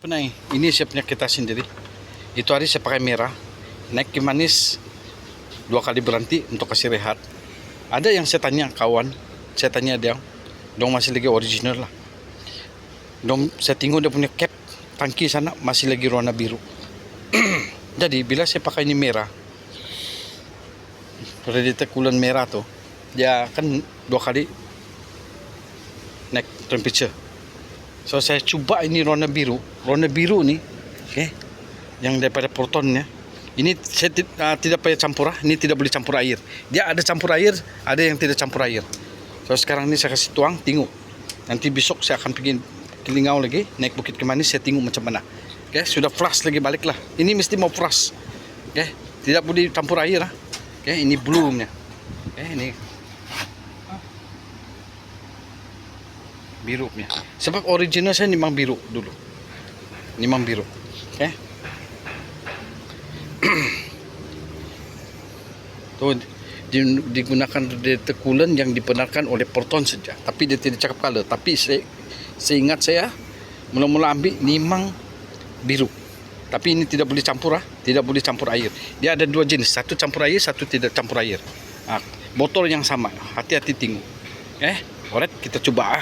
Penai, ini saya punya kita sendiri. Itu hari saya pakai merah, naik ke manis 2 kali berhenti untuk kasih rehat. Ada yang saya tanya kawan, saya tanya dia, dong masih lagi original lah. Dong saya tengok dia punya cap tangki sana masih lagi warna biru. Jadi bila saya pakai ini merah, predator coolant merah tuh, dia kan 2 kali naik temperature. So saya coba ini warna biru nih, okay, yang daripada protonnya. Ini saya tidak payah campur, ini tidak boleh campur air. Dia ada campur air, ada yang tidak campur air. So sekarang ini saya kasih tuang, tengok. Nanti besok saya akan pergi Kelingau lagi, naik Bukit Kemanis, saya tengok macam mana. Okay, sudah flush lagi baliklah. Ini mesti mau flush. Okay, tidak boleh campur air. Okay, ini belumnya. Okay, ini birunya. Sebab original saya memang biru dulu. Memang biru. Okay. Tuh digunakan predator coolant yang dibenarkan oleh Proton saja. Tapi dia tidak cakap color. Tapi seingat saya mula-mula ambil memang biru. Tapi ini tidak boleh campur, tidak boleh campur air. Dia ada 2 jenis, satu campur air, satu tidak campur air. Botol yang sama. Hati-hati tengok. Alright, kita coba